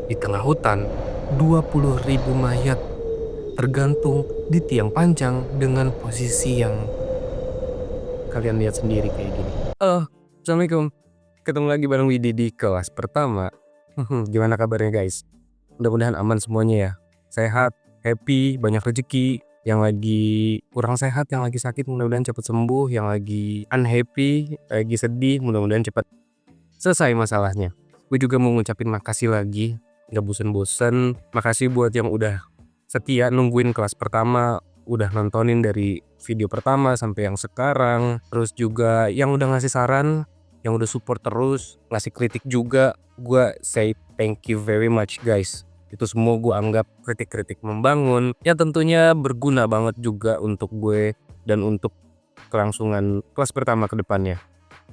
Di tengah hutan, 20.000 mayat tergantung di tiang panjang dengan posisi yang kalian lihat sendiri kayak gini. Assalamualaikum. Ketemu lagi bareng Widi di kelas pertama. Gimana kabarnya guys? Mudah-mudahan aman semuanya ya. Sehat, happy, banyak rezeki. Yang lagi kurang sehat, yang lagi sakit mudah-mudahan cepat sembuh. Yang lagi unhappy, lagi sedih, mudah-mudahan cepat selesai masalahnya. Gue juga mau ngucapin makasih lagi, gak bosen-bosen. Makasih buat yang udah setia nungguin kelas pertama, udah nontonin dari video pertama sampai yang sekarang. Terus juga yang udah ngasih saran, yang udah support terus, ngasih kritik juga. Gue say thank you very much guys. Itu semua gue anggap kritik-kritik membangun, yang tentunya berguna banget juga untuk gue dan untuk kelangsungan kelas pertama ke depannya.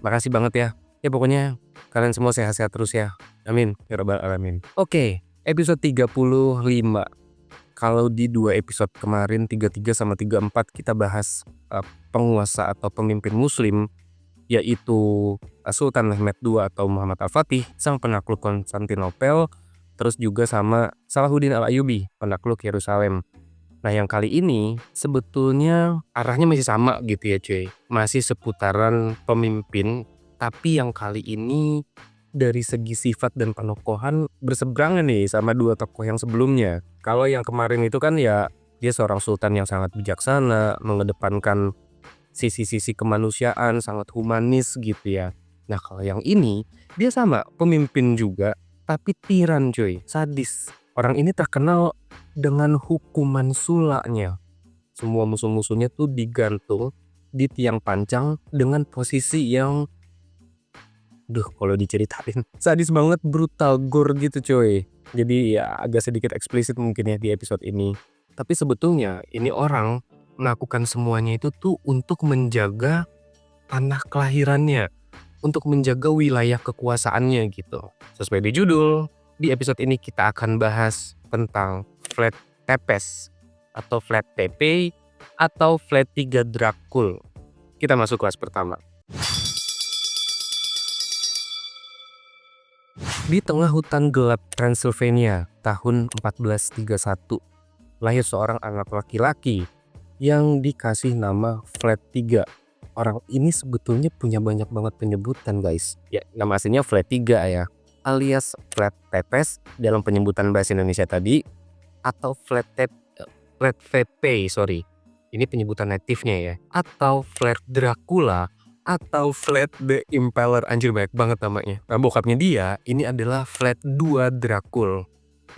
Makasih banget ya. Ya pokoknya kalian semua sehat-sehat terus ya. Amin ya rabbal alamin. Oke, episode 35. Kalau di 2 episode kemarin 33 sama 34 kita bahas penguasa atau pemimpin muslim, yaitu Sultan Mehmed II atau Muhammad Al-Fatih, sang penakluk Konstantinopel, terus juga sama Salahuddin Al-Ayyubi, penakluk Yerusalem. Nah yang kali ini sebetulnya arahnya masih sama gitu ya cuy. Masih seputaran pemimpin, tapi yang kali ini dari segi sifat dan penokohan berseberangan nih sama 2 tokoh yang sebelumnya. Kalau yang kemarin itu kan ya dia seorang sultan yang sangat bijaksana, mengedepankan sisi-sisi kemanusiaan, sangat humanis gitu ya. Nah kalau yang ini dia sama pemimpin juga, tapi tiran cuy, sadis. Orang ini terkenal dengan hukuman sulanya. Semua musuh-musuhnya tuh digantung di tiang pancang dengan posisi yang kalau diceritain sadis banget, brutal, gore gitu coy. Jadi ya agak sedikit eksplisit mungkin ya di episode ini. Tapi sebetulnya ini orang melakukan semuanya itu tuh untuk menjaga tanah kelahirannya, untuk menjaga wilayah kekuasaannya gitu. Sesuai di judul, di episode ini kita akan bahas tentang Vlad Tepes atau Vlad Tepe atau Vlad III Dracul. Kita masuk kelas pertama. Di tengah hutan gelap Transylvania tahun 1431, lahir seorang anak laki-laki yang dikasih nama Vlad III. Orang ini sebetulnya punya banyak banget penyebutan guys. Ya, nama aslinya Vlad III ya, alias Vlad Tepes dalam penyebutan bahasa Indonesia tadi, atau Vlad VP, sorry. Ini penyebutan native-nya ya. Atau Vlad Dracula, atau Vlad the Impaler, anjir banyak banget namanya. Nah, bokapnya dia ini adalah Vlad II Dracul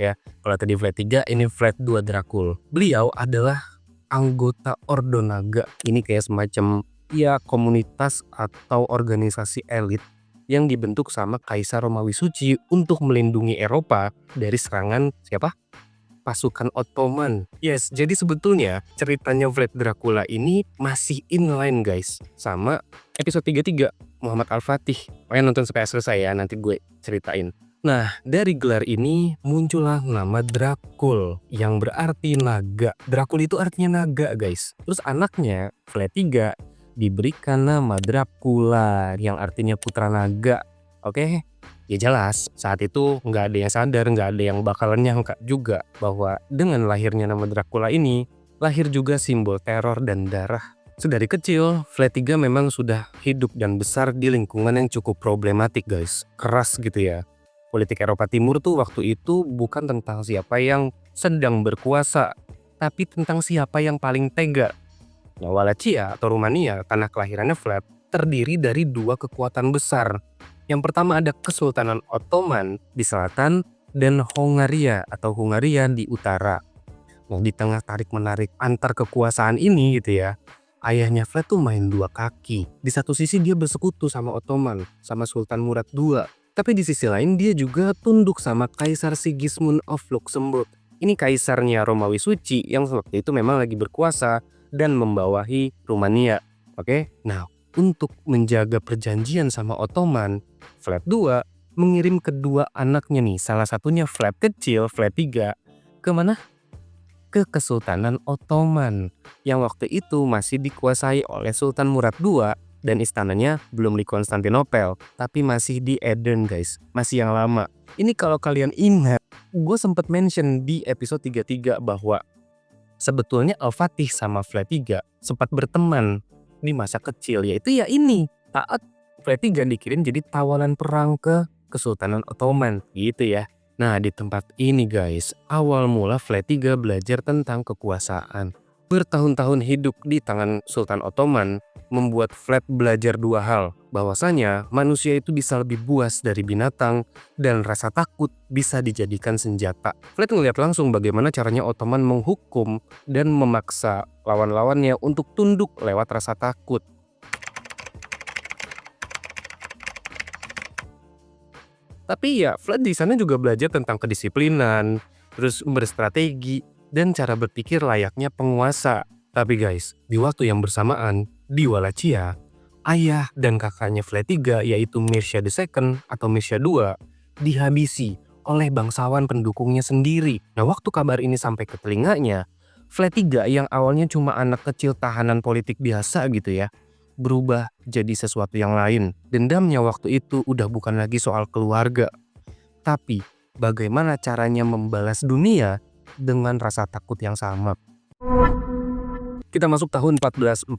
ya. Kalau tadi Vlad III, ini Vlad II Dracul. Beliau adalah anggota Ordo Naga. Ini kayak semacam ya komunitas atau organisasi elit yang dibentuk sama Kaisar Romawi Suci untuk melindungi Eropa dari serangan siapa? Pasukan Ottoman. Yes, jadi sebetulnya ceritanya Vlad Dracula ini masih inline guys sama episode 33 Muhammad Al-Fatih. Pokoknya nonton sampai selesai ya, nanti gue ceritain. Nah, dari gelar ini muncullah nama Dracul yang berarti naga. Dracul itu artinya naga guys. Terus anaknya Vlad III diberikan nama Dracula yang artinya putra naga. Oke? Ya jelas, saat itu nggak ada yang sadar, nggak ada yang bakalan nyangka juga bahwa dengan lahirnya nama Dracula ini, lahir juga simbol teror dan darah. Sedari kecil, Vlad III memang sudah hidup dan besar di lingkungan yang cukup problematik guys. Keras gitu ya. Politik Eropa Timur tuh waktu itu bukan tentang siapa yang sedang berkuasa, tapi tentang siapa yang paling tega. Nah, Wallachia atau Rumania, tanah kelahirannya Vlad, terdiri dari 2 kekuatan besar. Yang pertama ada Kesultanan Ottoman di selatan dan Hongaria atau Hungaria di utara. Nah, di tengah tarik-menarik antar kekuasaan ini gitu ya, ayahnya Vlad tuh main 2 kaki. Di satu sisi dia bersekutu sama Ottoman, sama Sultan Murad II. Tapi di sisi lain dia juga tunduk sama Kaisar Sigismund of Luxembourg. Ini kaisarnya Romawi Suci yang waktu itu memang lagi berkuasa dan membawahi Rumania. Oke? Nah, untuk menjaga perjanjian sama Ottoman, Vlad II mengirim kedua anaknya nih, salah satunya Vlad kecil, Vlad III, ke mana? Ke Kesultanan Ottoman yang waktu itu masih dikuasai oleh Sultan Murad II dan istananya belum di Konstantinopel, tapi masih di Eden guys, masih yang lama. Ini kalau kalian ingat gue sempat mention di episode 33 bahwa sebetulnya Al-Fatih sama Flat 3 sempat berteman di masa kecil, yaitu ya ini saat Flat 3 dikirim jadi tawanan perang ke Kesultanan Ottoman gitu ya. Nah, di tempat ini guys, awal mula Flat 3 belajar tentang kekuasaan. Bertahun-tahun hidup di tangan Sultan Ottoman membuat Flat belajar dua hal, bahwasanya manusia itu bisa lebih buas dari binatang dan rasa takut bisa dijadikan senjata. Flat ngelihat langsung bagaimana caranya Ottoman menghukum dan memaksa lawan-lawannya untuk tunduk lewat rasa takut. Tapi ya Flat di sana juga belajar tentang kedisiplinan, terus berstrategi, dan cara berpikir layaknya penguasa. Tapi guys, di waktu yang bersamaan, di Wallachia, ayah dan kakaknya Flat 3 yaitu Mirsya II atau Mirsya II dihabisi oleh bangsawan pendukungnya sendiri. Nah, waktu kabar ini sampai ke telinganya, Flat 3 yang awalnya cuma anak kecil tahanan politik biasa gitu ya, berubah jadi sesuatu yang lain. Dendamnya waktu itu udah bukan lagi soal keluarga, tapi bagaimana caranya membalas dunia dengan rasa takut yang sama. Kita masuk tahun 1448.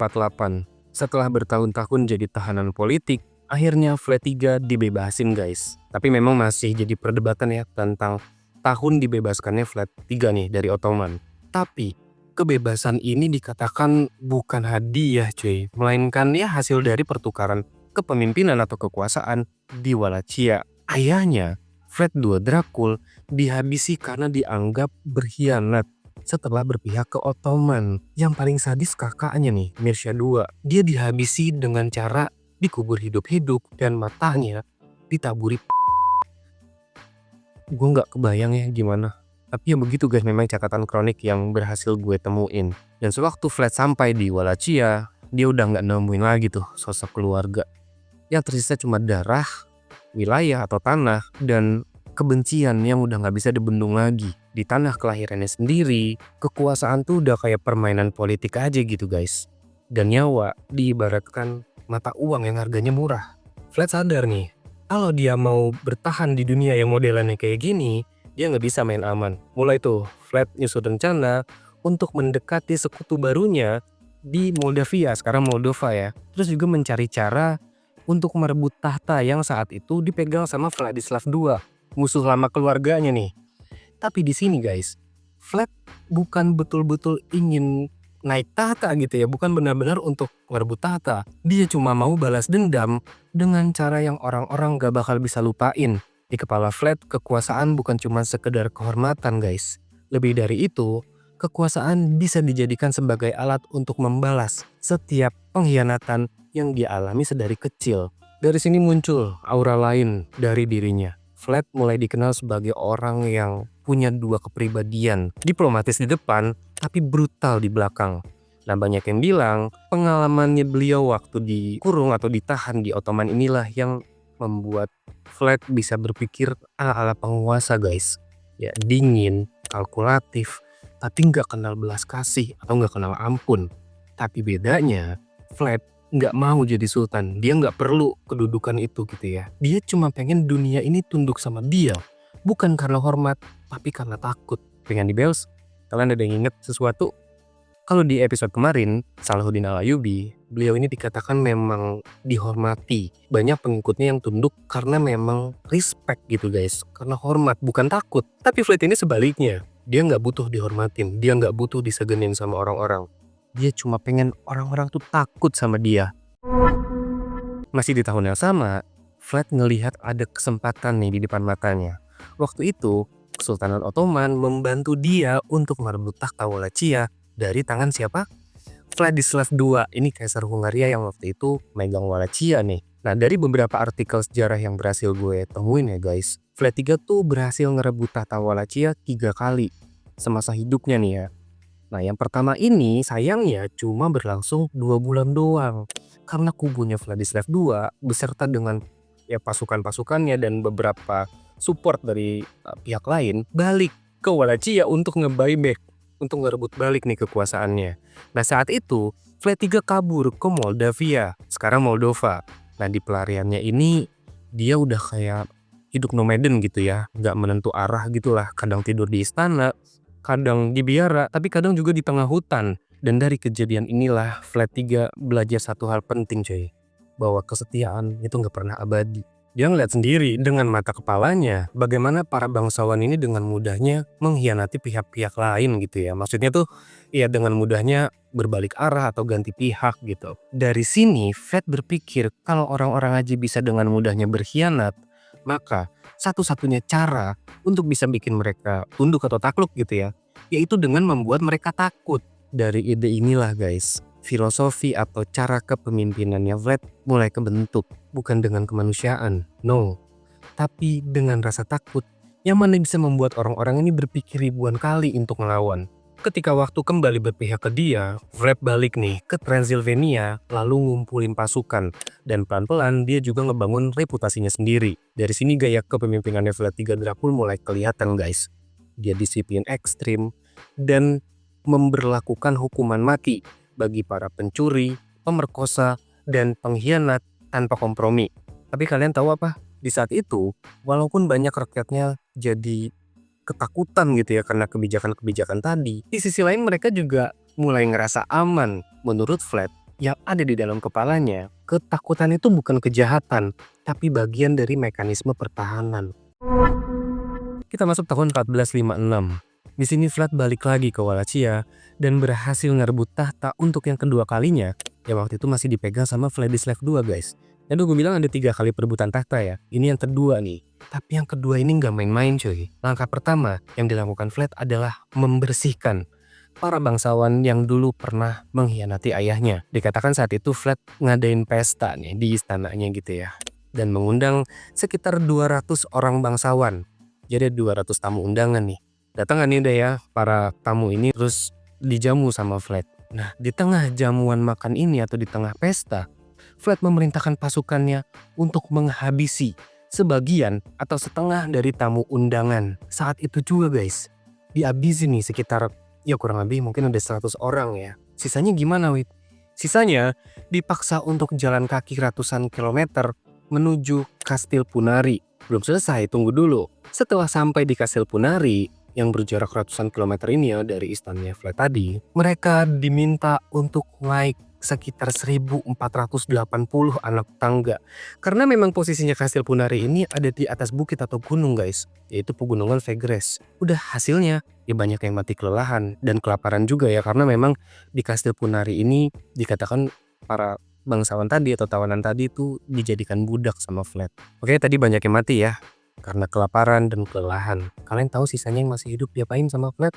Setelah bertahun-tahun jadi tahanan politik, akhirnya Flat 3 dibebasin guys. Tapi memang masih jadi perdebatan ya tentang tahun dibebaskannya Flat 3 nih dari Ottoman. Tapi kebebasan ini dikatakan bukan hadiah cuy, melainkan ya hasil dari pertukaran kepemimpinan atau kekuasaan di Wallachia. Ayahnya, Flat II Dracul, dihabisi karena dianggap berkhianat setelah berpihak ke Ottoman. Yang paling sadis kakaknya nih, Mirsya II. Dia dihabisi dengan cara dikubur hidup-hidup dan matanya ditaburi. Gue nggak kebayang ya gimana. Tapi ya begitu guys, memang catatan kronik yang berhasil gue temuin. Dan sewaktu Flat sampai di Wallachia, dia udah nggak nemuin lagi tuh sosok keluarga. Yang tersisa cuma darah, wilayah atau tanah, dan kebencian yang udah nggak bisa dibendung lagi. Di tanah kelahirannya sendiri, kekuasaan tuh udah kayak permainan politik aja gitu guys. Dan nyawa diibaratkan mata uang yang harganya murah. Flat sadar nih, kalau dia mau bertahan di dunia yang modelannya kayak gini, dia nggak bisa main aman. Mulai tuh Flat nyusun rencana untuk mendekati sekutu barunya di Moldavia, sekarang Moldova ya. Terus juga mencari cara untuk merebut tahta yang saat itu dipegang sama Vladislav II, musuh lama keluarganya nih. Tapi di sini guys, Flat bukan betul-betul ingin naik tahta gitu ya, bukan benar-benar untuk merebut tahta. Dia cuma mau balas dendam dengan cara yang orang-orang gak bakal bisa lupain. Di kepala Flat, kekuasaan bukan cuma sekedar kehormatan guys. Lebih dari itu, kekuasaan bisa dijadikan sebagai alat untuk membalas setiap pengkhianatan yang dia alami sedari kecil. Dari sini muncul aura lain dari dirinya. Flat mulai dikenal sebagai orang yang punya dua kepribadian, diplomatis di depan tapi brutal di belakang. Nah, banyak yang bilang pengalamannya beliau waktu dikurung atau ditahan di Ottoman inilah yang membuat Flat bisa berpikir ala-ala penguasa guys. Ya, dingin, kalkulatif, tapi nggak kenal belas kasih atau nggak kenal ampun. Tapi bedanya, Flat nggak mau jadi sultan, dia nggak perlu kedudukan itu gitu ya. Dia cuma pengen dunia ini tunduk sama dia, bukan karena hormat, tapi karena takut. Pengen di Bells, kalian ada yang inget sesuatu? Kalau di episode kemarin, Salahuddin Al-Ayyubi, beliau ini dikatakan memang dihormati. Banyak pengikutnya yang tunduk karena memang respect gitu guys, karena hormat, bukan takut. Tapi Flat ini sebaliknya, dia nggak butuh dihormatin, dia nggak butuh disegenin sama orang-orang. Dia cuma pengen orang-orang tuh takut sama dia. Masih di tahun yang sama, Flat ngelihat ada kesempatan nih di depan matanya. Waktu itu, Kesultanan Ottoman membantu dia untuk merebut tahta Wallachia dari tangan siapa? Vladislav II. Ini Kaisar Hungaria yang waktu itu megang Wallachia nih. Nah, dari beberapa artikel sejarah yang berhasil gue temuin ya guys, Flat 3 tuh berhasil ngerebut tahta Wallachia 3 kali semasa hidupnya nih ya. Nah, yang pertama ini sayangnya cuma berlangsung 2 bulan doang. Karena kubunya Vladislav II beserta dengan ya pasukan-pasukannya dan beberapa support dari pihak lain balik ke Wallachia untuk nge-buyback, untuk ngerebut balik nih kekuasaannya. Nah, saat itu Flat 3 kabur ke Moldavia, sekarang Moldova. Nah, di pelariannya ini dia udah kayak hidup nomaden gitu ya, nggak menentu arah gitulah. Kadang tidur di istana, kadang di biara, tapi kadang juga di tengah hutan. Dan dari kejadian inilah Flat 3 belajar satu hal penting cuy, bahwa kesetiaan itu nggak pernah abadi. Dia ngeliat sendiri dengan mata kepalanya bagaimana para bangsawan ini dengan mudahnya mengkhianati pihak-pihak lain gitu ya. Maksudnya tuh ya dengan mudahnya berbalik arah atau ganti pihak gitu. Dari sini Fred berpikir kalau orang-orang aja bisa dengan mudahnya berkhianat, maka satu-satunya cara untuk bisa bikin mereka tunduk atau takluk gitu ya, yaitu dengan membuat mereka takut. Dari ide inilah guys, filosofi atau cara kepemimpinannya Vlad mulai kebentuk. Bukan dengan kemanusiaan, no. Tapi dengan rasa takut yang mana bisa membuat orang-orang ini berpikir ribuan kali untuk melawan. Ketika waktu kembali berpihak ke dia, Vlad balik nih ke Transylvania lalu ngumpulin pasukan. Dan pelan-pelan dia juga ngebangun reputasinya sendiri. Dari sini gaya kepemimpinannya Vlad III Dracul mulai kelihatan guys. Dia disiplin ekstrim dan memberlakukan hukuman mati bagi para pencuri, pemerkosa, dan pengkhianat tanpa kompromi. Tapi kalian tahu apa? Di saat itu, walaupun banyak rakyatnya jadi ketakutan gitu ya karena kebijakan-kebijakan tadi, di sisi lain mereka juga mulai ngerasa aman. Menurut Vlad, yang ada di dalam kepalanya, ketakutan itu bukan kejahatan, tapi bagian dari mekanisme pertahanan. Kita masuk tahun 1456. Di sini Vlad balik lagi ke Wallachia dan berhasil ngerebut tahta untuk yang kedua kalinya. Ya waktu itu masih dipegang sama Vladislav II guys. Dan gue bilang ada 3 kali perebutan tahta ya. Ini yang kedua nih. Tapi yang kedua ini nggak main-main cuy. Langkah pertama yang dilakukan Vlad adalah membersihkan para bangsawan yang dulu pernah mengkhianati ayahnya. Dikatakan saat itu Vlad ngadain pesta nih di istananya gitu ya. Dan mengundang sekitar 200 orang bangsawan. Jadi 200 tamu undangan nih. Datang nih deh ya para tamu ini terus dijamu sama Vlad. Nah di tengah jamuan makan ini atau di tengah pesta, Vlad memerintahkan pasukannya untuk menghabisi sebagian atau setengah dari tamu undangan. Saat itu juga guys, dihabisi nih sekitar ya kurang lebih mungkin ada 100 orang ya. Sisanya gimana Wid? Sisanya dipaksa untuk jalan kaki ratusan kilometer menuju Kastil Punari. Belum selesai, tunggu dulu. Setelah sampai di Kastil Punari yang berjarak ratusan kilometer ini ya dari istananya Vlad tadi, mereka diminta untuk naik sekitar 1480 anak tangga. Karena memang posisinya Kastil Punari ini ada di atas bukit atau gunung guys, yaitu pegunungan Vegres. Udah hasilnya ya banyak yang mati kelelahan dan kelaparan juga ya, karena memang di Kastil Punari ini dikatakan para bangsawan tadi atau tawanan tadi itu dijadikan budak sama Vlad. Oke, tadi banyak yang mati ya karena kelaparan dan kelelahan. Kalian tahu sisanya yang masih hidup diapain sama Vlad?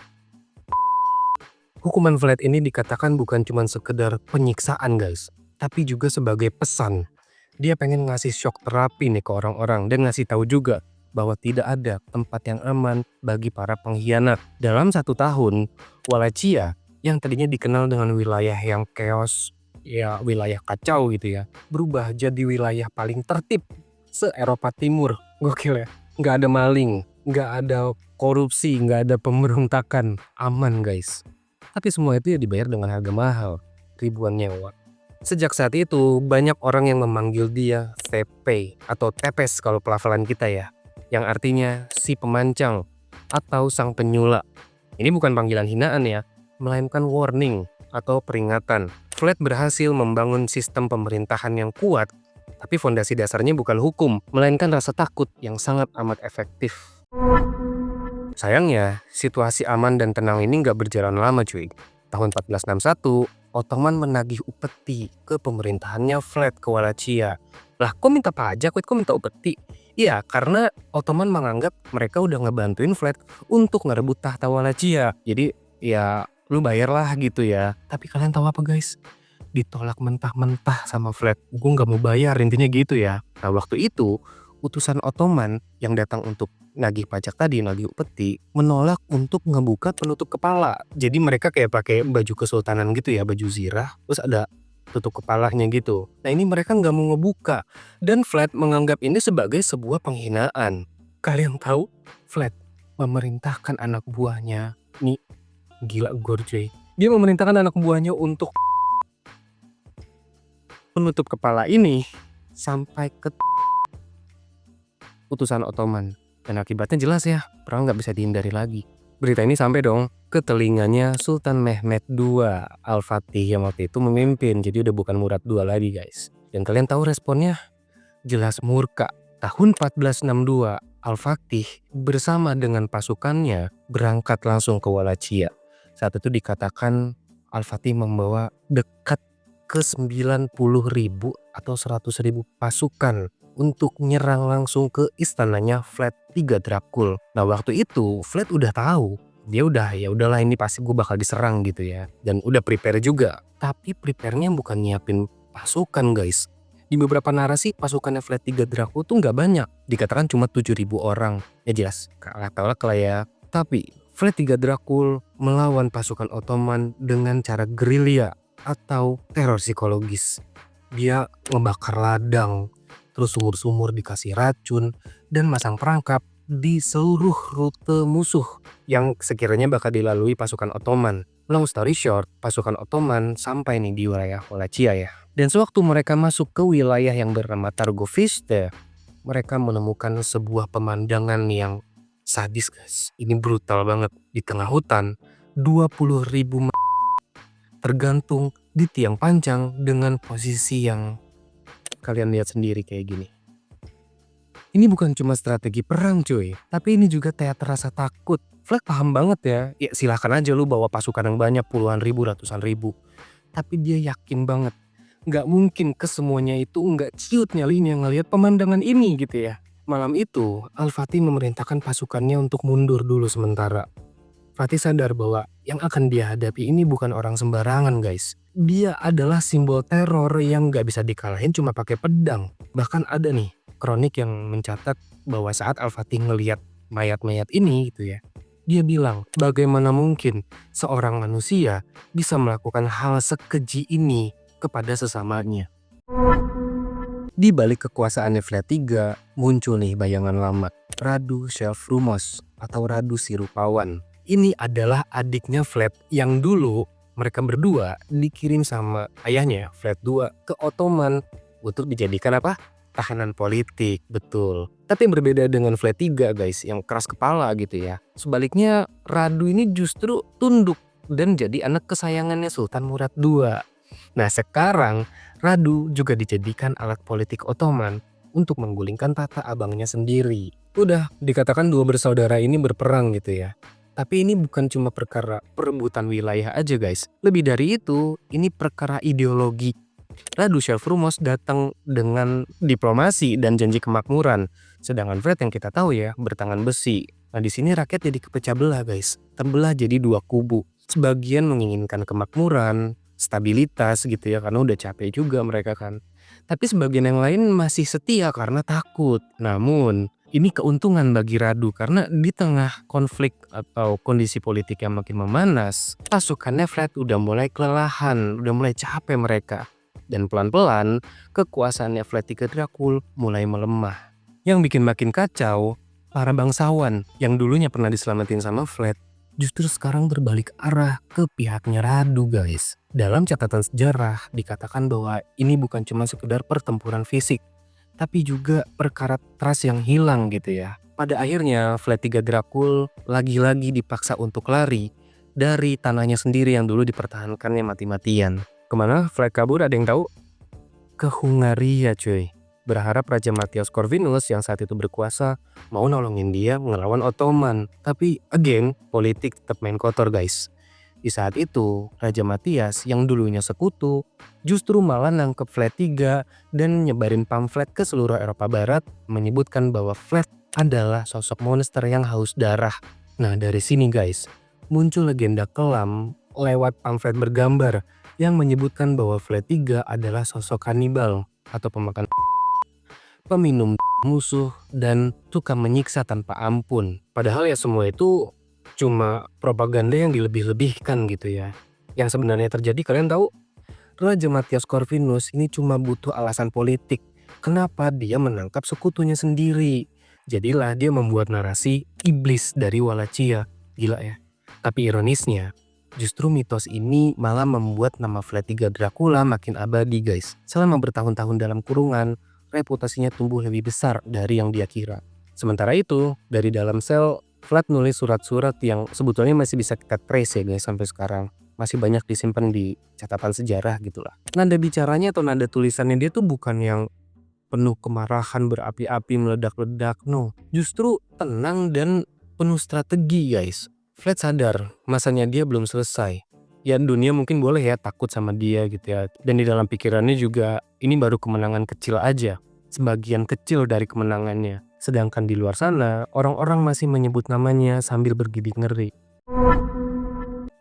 Hukuman Vlad ini dikatakan bukan cuma sekedar penyiksaan guys, tapi juga sebagai pesan. Dia pengen ngasih shock terapi nih ke orang-orang dan ngasih tahu juga bahwa tidak ada tempat yang aman bagi para pengkhianat. Dalam 1 tahun, Wallachia yang tadinya dikenal dengan wilayah yang chaos, ya wilayah kacau gitu ya, berubah jadi wilayah paling tertib se-Eropa Timur. Gokil ya, nggak ada maling, nggak ada korupsi, nggak ada pemberontakan, aman guys. Tapi semua itu ya dibayar dengan harga mahal, ribuan nyawa. Sejak saat itu banyak orang yang memanggil dia TP atau Tepes kalau pelafalan kita ya, yang artinya si pemancang atau sang penyulak. Ini bukan panggilan hinaan ya, melainkan warning atau peringatan. Vlad berhasil membangun sistem pemerintahan yang kuat, tapi fondasi dasarnya bukan hukum, melainkan rasa takut yang sangat amat efektif. Sayangnya, situasi aman dan tenang ini nggak berjalan lama cuy. Tahun 1461, Ottoman menagih upeti ke pemerintahannya Vlad ke Wallachia. Lah kok minta pajak, kok minta upeti? Iya, karena Ottoman menganggap mereka udah ngebantuin Vlad untuk ngerebut tahta Wallachia. Jadi ya lu bayarlah gitu ya. Tapi kalian tahu apa guys? Ditolak mentah-mentah sama Vlad. Gue nggak mau bayar, intinya gitu ya. Nah waktu itu utusan Ottoman yang datang untuk nagih pajak tadi, nagih upeti, menolak untuk ngebuka penutup kepala. Jadi mereka kayak pakai baju kesultanan gitu ya, baju zirah, terus ada tutup kepalanya gitu. Nah ini mereka nggak mau ngebuka, dan Vlad menganggap ini sebagai sebuah penghinaan. Kalian tahu, Vlad memerintahkan anak buahnya, nih gila Gorjay, dia memerintahkan anak buahnya untuk penutup kepala ini sampai ke utusan Ottoman. Dan akibatnya jelas ya, perang nggak bisa dihindari lagi. Berita ini sampai dong ke telinganya Sultan Mehmed II Al-Fatih yang waktu itu memimpin. Jadi udah bukan Murad II lagi guys. Dan kalian tahu responnya? Jelas murka. Tahun 1462, Al-Fatih bersama dengan pasukannya berangkat langsung ke Wallachia. Saat itu dikatakan Al-Fatih membawa dekat ke 90.000 atau 100.000 pasukan untuk nyerang langsung ke istananya Vlad III Dracul. Nah waktu itu Vlad udah tahu, dia udah ya udahlah ini pasti gue bakal diserang gitu ya, dan udah prepare juga. Tapi prepare-nya bukan nyiapin pasukan guys. Di beberapa narasi pasukannya Vlad III Dracul tuh nggak banyak, dikatakan cuma 7.000 orang. Ya jelas kalah telak lah ya. Tapi Vlad III Dracul melawan pasukan Ottoman dengan cara gerilya atau teror psikologis. Dia ngebakar ladang, terus sumur-sumur dikasih racun, dan masang perangkap di seluruh rute musuh yang sekiranya bakal dilalui pasukan Ottoman. Long story short, pasukan Ottoman sampai nih di wilayah Wallachia ya. Dan sewaktu mereka masuk ke wilayah yang bernama Targoviste, mereka menemukan sebuah pemandangan yang sadis guys. Ini brutal banget. Di tengah hutan, 20.000 tergantung di tiang panjang dengan posisi yang kalian lihat sendiri kayak gini. Ini bukan cuma strategi perang cuy, tapi ini juga teater rasa takut. Vlad paham banget ya, ya silahkan aja lu bawa pasukan yang banyak puluhan ribu, ratusan ribu. Tapi dia yakin banget, nggak mungkin kesemuanya itu nggak ciut nyalinya ngelihat pemandangan ini gitu ya. Malam itu, Al-Fatih memerintahkan pasukannya untuk mundur dulu sementara. Fatih sadar bahwa yang akan dia hadapi ini bukan orang sembarangan guys. Dia adalah simbol teror yang gak bisa dikalahin cuma pakai pedang. Bahkan ada nih kronik yang mencatat bahwa saat Al-Fatih ngelihat mayat-mayat ini gitu ya, dia bilang bagaimana mungkin seorang manusia bisa melakukan hal sekeji ini kepada sesamanya. Di balik kekuasaannya Vlad III muncul nih bayangan lama, Radu Shelfrumos atau Radu Sirupawan. Ini adalah adiknya Vlad yang dulu mereka berdua dikirim sama ayahnya Vlad II ke Ottoman untuk dijadikan apa? Tahanan politik, betul. Tapi yang berbeda dengan Vlad III guys, yang keras kepala gitu ya. Sebaliknya Radu ini justru tunduk dan jadi anak kesayangannya Sultan Murad II. Nah sekarang Radu juga dijadikan alat politik Ottoman untuk menggulingkan tata abangnya sendiri. Udah dikatakan dua bersaudara ini berperang gitu ya. Tapi ini bukan cuma perkara perebutan wilayah aja guys. Lebih dari itu, ini perkara ideologi. Radu Shelfrumos datang dengan diplomasi dan janji kemakmuran. Sedangkan Vlad yang kita tahu ya, bertangan besi. Nah di sini rakyat jadi kepecah belah guys. Terbelah jadi dua kubu. Sebagian menginginkan kemakmuran, stabilitas gitu ya, karena udah capek juga mereka kan. Tapi sebagian yang lain masih setia karena takut. Namun ini keuntungan bagi Radu karena di tengah konflik atau kondisi politik yang makin memanas, pasukannya Vlad udah mulai kelelahan, udah mulai capek mereka. Dan pelan-pelan kekuasaannya Vlad III Dracul mulai melemah. Yang bikin makin kacau, para bangsawan yang dulunya pernah diselamatin sama Vlad justru sekarang berbalik arah ke pihaknya Radu guys. Dalam catatan sejarah dikatakan bahwa ini bukan cuma sekedar pertempuran fisik, tapi juga perkara trust yang hilang gitu ya. Pada akhirnya Vlad III Dracul lagi-lagi dipaksa untuk lari dari tanahnya sendiri yang dulu dipertahankannya mati-matian. Kemana Vlad kabur ada yang tahu? Ke Hungaria cuy. Berharap Raja Matthias Corvinus yang saat itu berkuasa mau nolongin dia ngelawan Ottoman. Tapi again, politik tetap main kotor guys. Di saat itu, Raja Matthias yang dulunya sekutu justru malah nangkep Vlad III dan nyebarin pamflet ke seluruh Eropa Barat menyebutkan bahwa Vlad adalah sosok monster yang haus darah. Nah dari sini guys, muncul legenda kelam lewat pamflet bergambar yang menyebutkan bahwa Vlad III adalah sosok kanibal atau pemakan peminum musuh dan tukang menyiksa tanpa ampun. Padahal ya semua itu cuma propaganda yang dilebih-lebihkan gitu ya. Yang sebenarnya terjadi kalian tahu? Raja Matthias Corvinus ini cuma butuh alasan politik. Kenapa dia menangkap sekutunya sendiri? Jadilah dia membuat narasi iblis dari Wallachia. Gila ya. Tapi ironisnya, justru mitos ini malah membuat nama Vlad III Dracula makin abadi guys. Selama bertahun-tahun dalam kurungan, reputasinya tumbuh lebih besar dari yang dia kira. Sementara itu, dari dalam sel, Vlad nulis surat-surat yang sebetulnya masih bisa kita trace ya guys sampai sekarang. Masih banyak disimpan di catatan sejarah gitulah. Nada bicaranya atau nada tulisannya dia tuh bukan yang penuh kemarahan, berapi-api, meledak-ledak, no. Justru tenang dan penuh strategi guys. Vlad sadar masanya dia belum selesai. Ya dunia mungkin boleh ya takut sama dia gitu ya. Dan di dalam pikirannya juga ini baru kemenangan kecil aja. Sebagian kecil dari kemenangannya. Sedangkan di luar sana, orang-orang masih menyebut namanya sambil bergidik ngeri.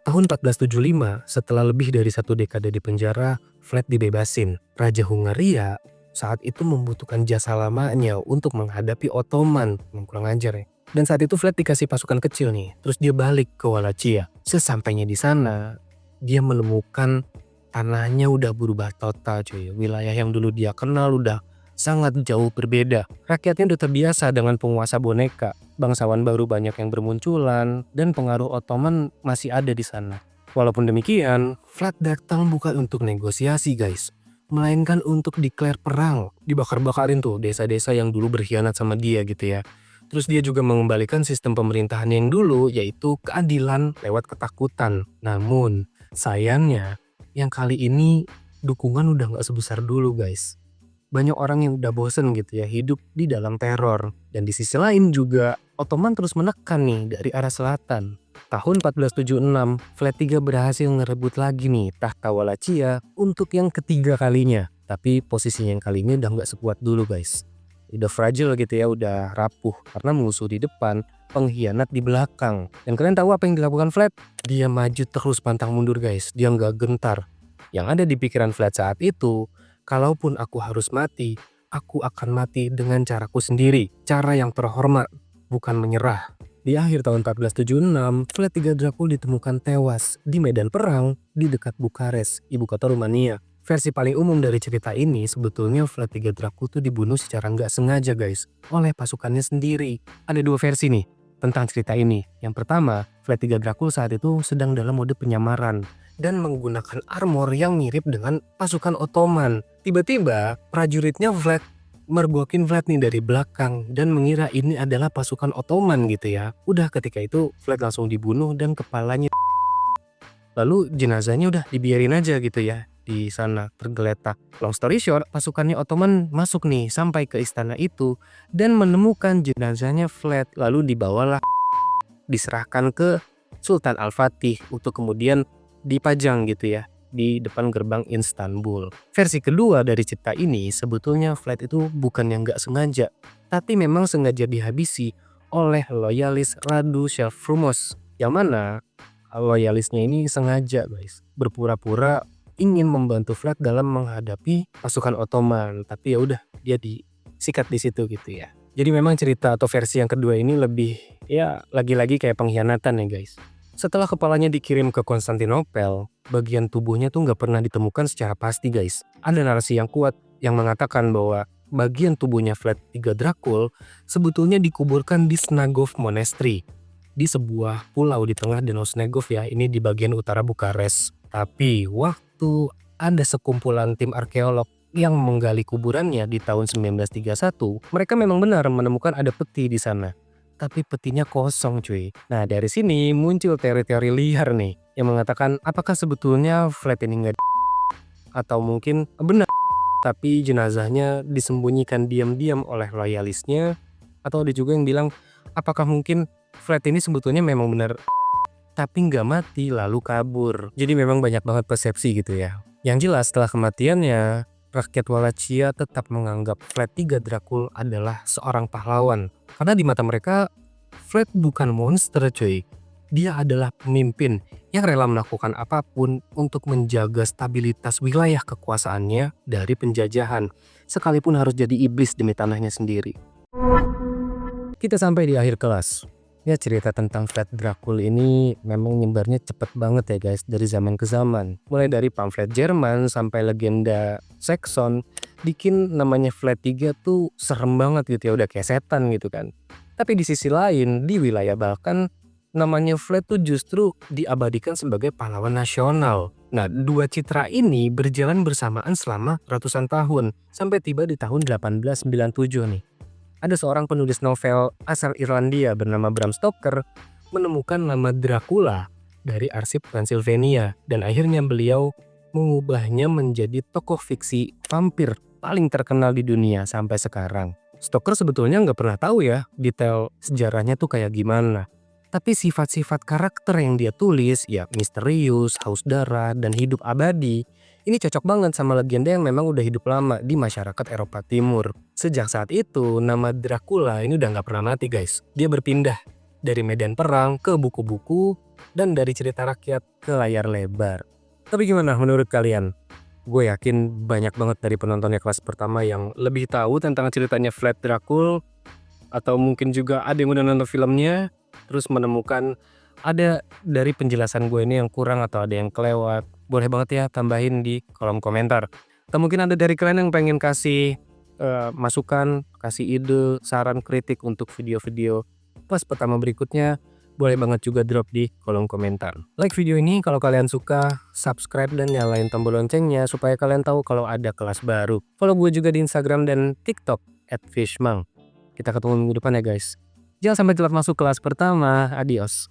Tahun 1475, setelah lebih dari 1 dekade di penjara, Vlad dibebasin. Raja Hungaria saat itu membutuhkan jasa lamanya untuk menghadapi Ottoman. Kurang ajar ya. Dan saat itu Vlad dikasih pasukan kecil nih. Terus dia balik ke Wallachia. Sesampainya di sana, dia menemukan tanahnya udah berubah total cuy. Wilayah yang dulu dia kenal udah sangat jauh berbeda. Rakyatnya udah terbiasa dengan penguasa boneka. Bangsawan baru banyak yang bermunculan dan pengaruh Ottoman masih ada di sana. Walaupun demikian, Vlad datang bukan untuk negosiasi guys, melainkan untuk declare perang. Dibakar-bakarin tuh desa-desa yang dulu berkhianat sama dia gitu ya. Terus dia juga mengembalikan sistem pemerintahan yang dulu, yaitu keadilan lewat ketakutan. Namun sayangnya yang kali ini dukungan udah gak sebesar dulu guys. Banyak orang yang udah bosen gitu ya hidup di dalam teror. Dan di sisi lain juga Ottoman terus menekan nih dari arah selatan. Tahun 1476, Vlad III berhasil ngerebut lagi nih tahta Wallachia untuk yang ketiga kalinya. Tapi posisinya yang kali ini udah gak sekuat dulu guys. Udah fragile gitu ya, udah rapuh karena musuh di depan, pengkhianat di belakang. Dan kalian tahu apa yang dilakukan Vlad? Dia maju terus pantang mundur guys, dia nggak gentar. Yang ada di pikiran Vlad saat itu, kalaupun aku harus mati, aku akan mati dengan caraku sendiri. Cara yang terhormat, bukan menyerah. Di akhir tahun 1476, Vlad III Dracul ditemukan tewas di medan perang di dekat Bukares, ibu kota Rumania. Versi paling umum dari cerita ini, sebetulnya Vlad III Dracul tuh dibunuh secara nggak sengaja guys, oleh pasukannya sendiri. Ada 2 versi nih tentang cerita ini. Yang pertama, Vlad III Dracul saat itu sedang dalam mode penyamaran dan menggunakan armor yang mirip dengan pasukan Ottoman. Tiba-tiba prajuritnya Vlad mergokin Vlad nih dari belakang dan mengira ini adalah pasukan Ottoman gitu ya. Udah ketika itu Vlad langsung dibunuh dan kepalanya. Lalu jenazahnya udah dibiarin aja gitu ya di sana tergeletak. Long story short, pasukannya Ottoman masuk nih sampai ke istana itu dan menemukan jenazahnya Vlad. Lalu dibawalah diserahkan ke Sultan Al-Fatih untuk kemudian dipajang gitu ya di depan gerbang Istanbul. Versi kedua dari cerita ini, sebetulnya Vlad itu bukan yang gak sengaja, tapi memang sengaja dihabisi oleh loyalis Radu Šelvrumos, yang mana loyalisnya ini sengaja guys berpura-pura ingin membantu Vlad dalam menghadapi pasukan Ottoman, tapi ya udah dia disikat di situ gitu ya. Jadi memang cerita atau versi yang kedua ini lebih ya lagi-lagi kayak pengkhianatan ya guys. Setelah kepalanya dikirim ke Konstantinopel, bagian tubuhnya tuh nggak pernah ditemukan secara pasti guys. Ada narasi yang kuat yang mengatakan bahwa bagian tubuhnya Vlad III Dracul sebetulnya dikuburkan di Snagov Monastery, di sebuah pulau di tengah Danau Snagov ya, ini di bagian utara Bukares. Tapi waktu ada sekumpulan tim arkeolog yang menggali kuburannya di tahun 1931, mereka memang benar menemukan ada peti di sana. Tapi petinya kosong cuy. Nah dari sini muncul teori-teori liar nih yang mengatakan apakah sebetulnya Vlad ini nggak atau mungkin benar tapi jenazahnya disembunyikan diam-diam oleh loyalisnya, atau ada juga yang bilang apakah mungkin Vlad ini sebetulnya memang benar tapi nggak mati lalu kabur. Jadi memang banyak banget persepsi gitu ya. Yang jelas setelah kematiannya, rakyat Wallachia tetap menganggap Vlad III Dracul adalah seorang pahlawan. Karena di mata mereka, Vlad bukan monster cuy. Dia adalah pemimpin yang rela melakukan apapun untuk menjaga stabilitas wilayah kekuasaannya dari penjajahan. Sekalipun harus jadi iblis demi tanahnya sendiri. Kita sampai di akhir kelas. Ya cerita tentang Vlad Dracul ini memang nyebarnya cepet banget ya guys dari zaman ke zaman. Mulai dari pamflet Jerman sampai legenda Saxon, bikin namanya Vlad III tuh serem banget gitu ya, udah kayak setan gitu kan. Tapi di sisi lain di wilayah Balkan namanya Vlad tuh justru diabadikan sebagai pahlawan nasional. Nah 2 citra ini berjalan bersamaan selama ratusan tahun sampai tiba di tahun 1897 nih. Ada seorang penulis novel asal Irlandia bernama Bram Stoker menemukan nama Dracula dari arsip Pennsylvania dan akhirnya beliau mengubahnya menjadi tokoh fiksi vampir paling terkenal di dunia sampai sekarang. Stoker sebetulnya nggak pernah tahu ya detail sejarahnya tuh kayak gimana. Tapi sifat-sifat karakter yang dia tulis, ya misterius, haus darah, dan hidup abadi, ini cocok banget sama legenda yang memang udah hidup lama di masyarakat Eropa Timur. Sejak saat itu, nama Dracula ini udah nggak pernah mati guys. Dia berpindah dari medan perang ke buku-buku, dan dari cerita rakyat ke layar lebar. Tapi gimana menurut kalian? Gue yakin banyak banget dari penontonnya kelas pertama yang lebih tahu tentang ceritanya Vlad Dracul, atau mungkin juga ada yang udah nonton filmnya terus menemukan ada dari penjelasan gue ini yang kurang atau ada yang kelewat. Boleh banget ya tambahin di kolom komentar. Atau mungkin ada dari kalian yang pengen kasih masukan, kasih ide, saran, kritik untuk video-video pas pertama berikutnya, boleh banget juga drop di kolom komentar. Like video ini kalau kalian suka, subscribe dan nyalain tombol loncengnya supaya kalian tahu kalau ada kelas baru. Follow gue juga di Instagram dan TikTok @fishmang. Kita ketemu minggu depan ya guys. Jangan sampai telat masuk kelas pertama. Adios.